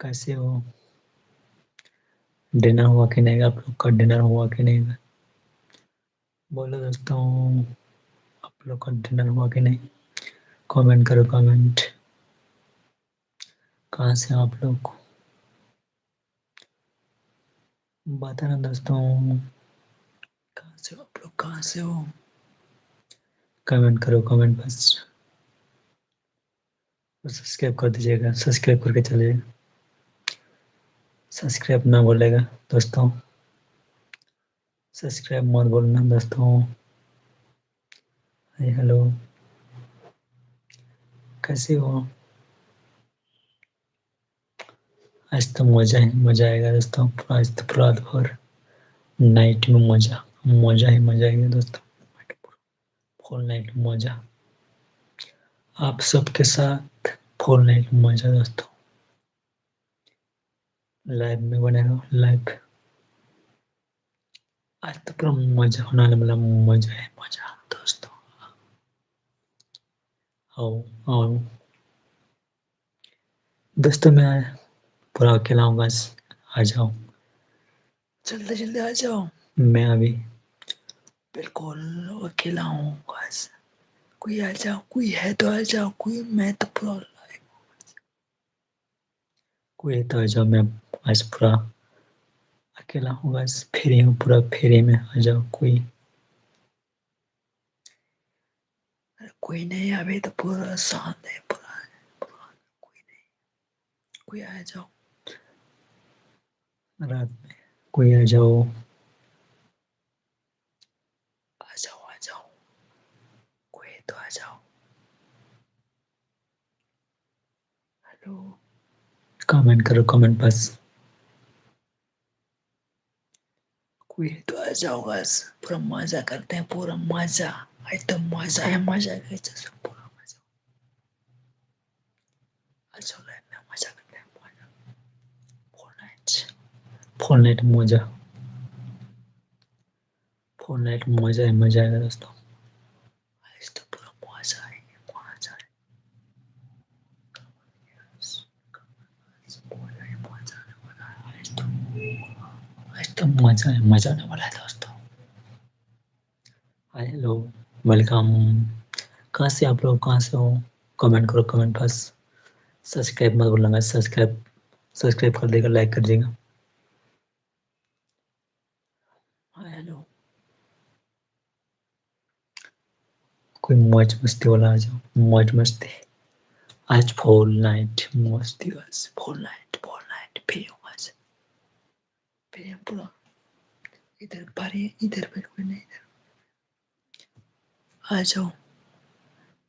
कैसे हो? डिनर हुआ कि नहीं? आप लोग का डिनर हुआ कि नहीं? बोलो दोस्तों, आप लोग का डिनर हुआ कि नहीं? कमेंट करो कमेंट। कहाँ से हो आप लोग? बताना दोस्तों, कहाँ से हो आप लोग? कहाँ से हो? कमेंट करो कमेंट बस। सब्सक्राइब कर दीजिएगा, सब्सक्राइब करके चलिए। सब्सक्राइब ना बोलेगा दोस्तों, सब्सक्राइब मत बोलना दोस्तों। हाय हेलो, कैसे हो? आज तो मजा ही मजा आएगा दोस्तों। आज तो पूरा भर नाइट में मजा मजा ही मजा आएगा दोस्तों। फुल नाइट मजा आप सबके साथ। फुल नाइट मजा दोस्तों। लाइव में बने रहो लाइव। आज तो पूरा मजा होने वाला, मजा है मजा दोस्तों। आओ आओ दोस्तों, मैं पूरा अकेला हूँ बस। आ जाओ, जल्दी जल्दी आ जाओ। मैं अभी बिल्कुल अकेला हूँ बस। कोई आ जाओ, कोई है तो आ जाओ, कोई मैं तो पूरा कोई है तो आ जाओ। मैं आज पूरा अकेला हूँ बस, फ्री हूँ पूरा। फ्री में आ जाओ कोई। कोई नहीं, अभी तो पूरा शांत है पूरा। कोई नहीं, कोई आ जाओ रात में। कोई आ जाओ, आ जाओ आ जाओ। कोई है तो आ जाओ। हेलो, कमेंट करो कमेंट बस। कोई है तो आ जाओ बस। पूरा मजा करते हैं, पूरा मजा। एकदम मजा है मजा है जैसे पूरा मजा। आ जाओ लाइफ में मजा करते हैं मजा। फुल नाइट मजा। फुल नाइट मजा है मजा आएगा दोस्तों। आज तो पूरा मजा है मजा है। आज तो मजा है मजा आने वाला है दोस्तों। Hi hello, welcome. कहाँ से आप लोग? कहाँ से हो? कमेंट करो कमेंट बस। सब्सक्राइब मत भूलना, सब्सक्राइब सब्सक्राइब कर देगा, लाइक कर देगा। हाय हेलो, कोई मौज मस्ती वाला आ जाओ। मौज मस्ती आज फुल नाइट मस्ती बस। फुल नाइट फ्री हूँ आज। फ्री हूँ पूरा। इधर बारी, इधर पर कोई नहीं। इधर आ जाओ,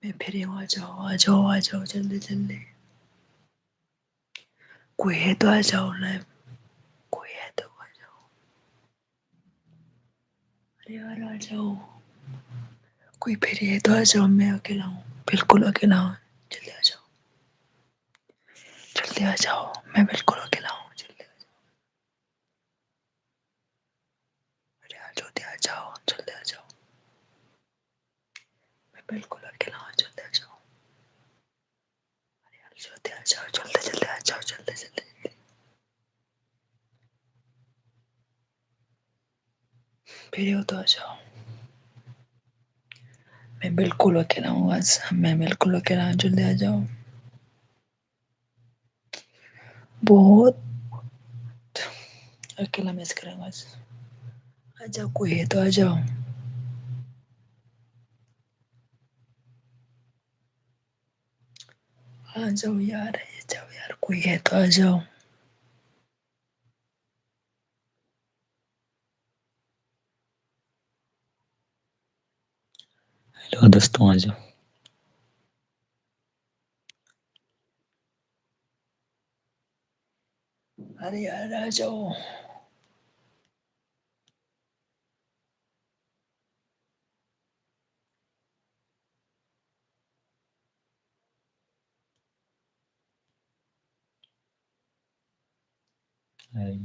मैं फ्री हूँ। आ जाओ आ जाओ आ जाओ जल्दी जल्दी। कोई है तो आ जाओ लाइव। कोई है तो आ जाओ। अरे यार आ जाओ। कोई फ्री है तो आ जाओ। मैं अकेला हूँ, बिल्कुल अकेला हूँ। जल्दी आ जाओ, जल्दी आ जाओ। मैं बिल्कुल अकेला हूँ, जल्दी आ जाओ। अरे यार जल्दी आ जाओ, जल्दी आ जाओ। मैं बिल्कुल अकेला हूँ, जल्दी आ जाओ। अरे यार जल्दी आ जाओ, जल्दी जल्दी आ जाओ, जल्दी जल्दी। फ्री हो तो आ जाओ। मैं बिल्कुल अकेला हूँ आज। मैं बिल्कुल अकेला हूँ, जल्दी आ जाओ। बहुत अकेला मिस करेंगे आज। आ जाओ, कोई है तो आ जाओ। आ जाओ यार, आ जाओ यार, कोई है तो आ जाओ। हेलो दोस्तों, आ जाओ। अरे यार आ जाओ। हाय।